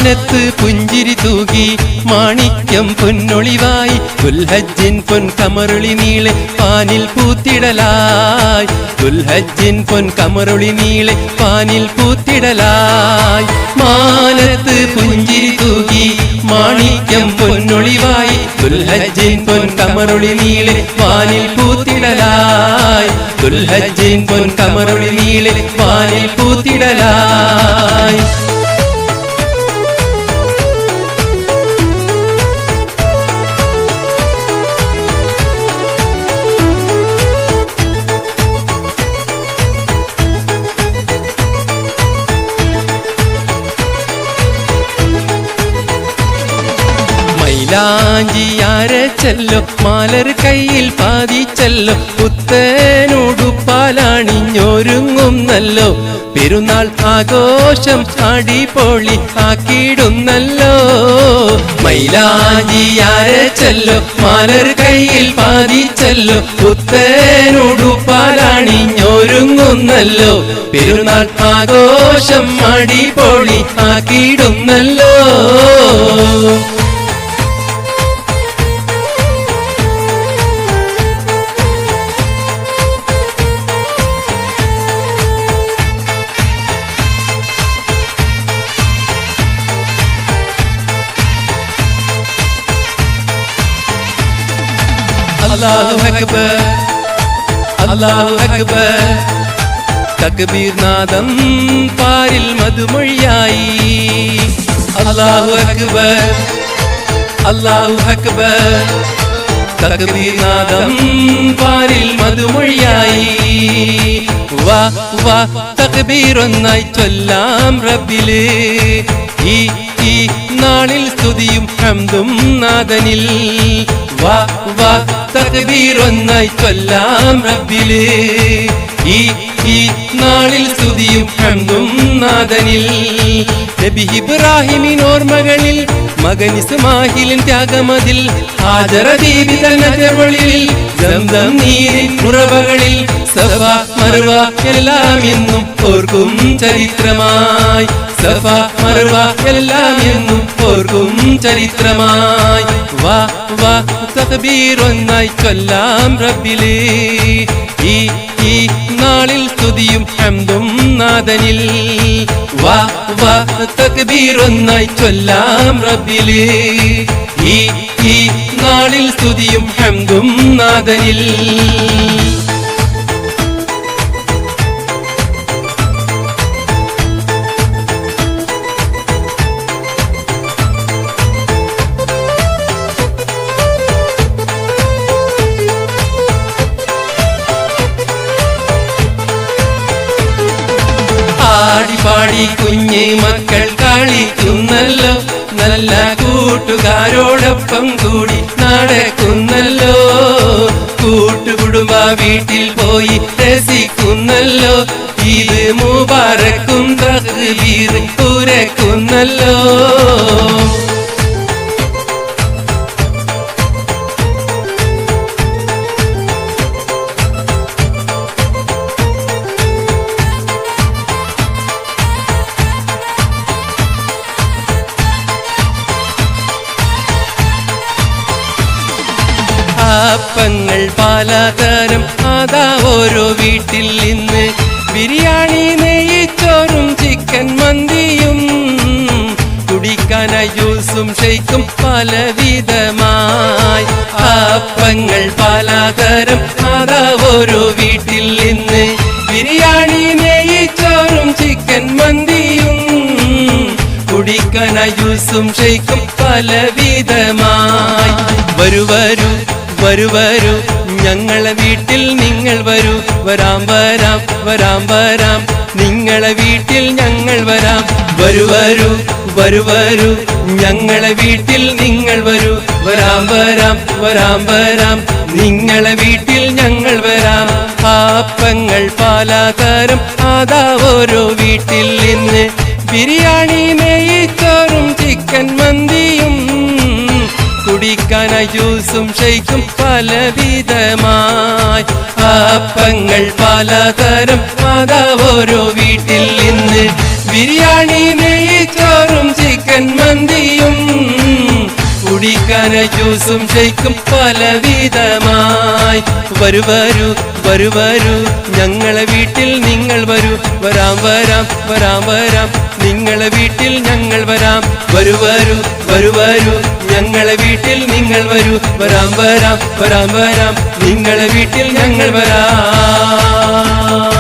മാനത്ത് പുഞ്ചിരി തൂകി മാണിക്യം പൊന്നൊളിവായി ദുൽഹജ്ജിൻ പൊൻ കമറുളി നീളെ പാനിൽ പൂത്തിടലായി ദുൽഹജ്ജിൻ പൊൻ കമറുളി നീളെ പാനിൽ പൂത്തിടലായി മാനത്ത് പുഞ്ചിരി തൂകി മാണിക്യം പൊന്നൊളിവായി ദുൽഹജ്ജിൻ പൊൻ കമറുളി നീളെ പാനിൽ പൂത്തിടലായി ദുൽഹജ്ജിൻ പൊൻ കമറുളി നീളെ പാനിൽ പൂത്തിടലായി മൈലാഞ്ചിയാരച്ചല്ലോ മാലർ കയ്യിൽ പാതിച്ചല്ലോ പുത്തനുടുപ്പാലണിഞ്ഞൊരുങ്ങുന്നല്ലോ പെരുന്നാൾ ആഘോഷം അടിപൊളി ആക്കിയിടുന്നല്ലോ മൈലാഞ്ചിയാരച്ചല്ലോ മാലർ കയ്യിൽ പാതിച്ചല്ലോ പുത്തനുടുപ്പാലണിഞ്ഞൊരുങ്ങുന്നല്ലോ പെരുന്നാൾ ആഘോഷം അടിപൊളി ആക്കിയിടുന്നല്ലോ അല്ലാഹു അക്ബർ അല്ലാഹു അക്ബർ തക്ബീർ നാദം പാരിൽ മധുമൊഴിയായി അല്ലാഹു അക്ബർ അല്ലാഹു അക്ബർ തക്ബീർ നാദം പാരിൽ മധുമൊഴിയായി വാ വാ തക്ബീർ ഒന്നായി ചൊല്ലാം റബ്ബില് ഈ നാളിൽ സ്തുതിയും ഹംദും നാദനിൽ വാ വാ തക്ബീർ ഒന്നായി ചൊല്ലാം റബ്ബില് ഈ നാളിൽ സ്തുതിയും ഹംദും നാദനിൽ നബി ഇബ്രാഹിമിൻ ഓർമ്മകളിൽ മകൻ ഇസ്മാഹിലിൻ ത്യാഗമതിൽ ഹാജറ ബീബി തൻ നജറുകളിൽ സംസം നീരിൻ ഉറവകളിൽ സഫ മർവ എല്ലാം എന്നും ഓർക്കും ചരിത്രമായി സഫ മർവ എല്ലാം എന്നും ഓർക്കും ചരിത്രമായി വാ വാ തക്ബീർ ഒന്നായി ചൊല്ലാം റബ്ബില് ഈ നാളിൽ സ്തുതിയും ഹംദും നാദനിൽ വാ വാ തക്ബീർ ഒന്നായി ചൊല്ലാം റബ്ബില് ഈ നാളിൽ സ്തുതിയും ഹംദും നാദനിൽ പാടി കുഞ്ഞെ മക്കൾ കളിക്കുന്നല്ലോ നല്ല കൂട്ടുകാരോടൊപ്പം കൂടി നടക്കുന്നല്ലോ കൂട്ടുകുടുംബ വീട്ടിൽ പോയി രസിക്കുന്നല്ലോ ഈദ് മുബാറക്കും തക്ബീർ ഉരക്കുന്നല്ലോ അപ്പങ്ങൾ പലതരം അതാ ഓരോ വീട്ടിൽ ഇന്ന് ബിരിയാണി നെയ്ച്ചോറും ചിക്കൻ മന്തിയും കുടിക്കാനായി ജ്യൂസും ഷെയ്ക്കും പലവിധമായി അപ്പങ്ങൾ പലതരം അതാ ഓരോ വീട്ടിൽ ഇന്ന് ബിരിയാണി നെയ്ച്ചോറും ചിക്കൻ മന്തിയും കുടിക്കാനായി ജ്യൂസും ഷെയ്ക്കും പലവിധമായി വരൂ വരൂ വരൂ വരൂ ഞങ്ങളെ വീട്ടിൽ നിങ്ങൾ വരൂ വരാം വരാം വരാം വരാം നിങ്ങളെ വീട്ടിൽ ഞങ്ങൾ വരാം വരൂ വരൂ വരൂ വരൂ ഞങ്ങളെ വീട്ടിൽ നിങ്ങൾ വരൂ വരാം വരാം വരാം വരാം നിങ്ങളെ വീട്ടിൽ ഞങ്ങൾ വരാം പാപ്പങ്ങൾ പലതരം അതാ ഓരോ വീട്ടിൽ ഇന്ന് ബിരിയാണി നെയ്ച്ചോറും ചിക്കൻ മന്തിയും കുടിക്കാനായി ജ്യൂസും ഷെയ്ക്കും പലവിധമായി അപ്പങ്ങൾ പലതരം അതാ ഓരോ വീട്ടിൽ ഇന്ന് ബിരിയാണി നെയ്ച്ചോറും ചിക്കൻ ചായ ജ്യൂസും ഷെയ്ക്കും പലവിധമായി. വരൂ വരൂ വരൂ വരൂ ഞങ്ങളെ വീട്ടിൽ നിങ്ങൾ വരൂ. വരാം വരാം വരാം വരാം നിങ്ങളെ വീട്ടിൽ ഞങ്ങൾ വരാം. വരൂ വരൂ വരൂ വരൂ ഞങ്ങളെ വീട്ടിൽ നിങ്ങൾ വരൂ. വരാം വരാം വരാം വരാം നിങ്ങളെ വീട്ടിൽ ഞങ്ങൾ വരാം.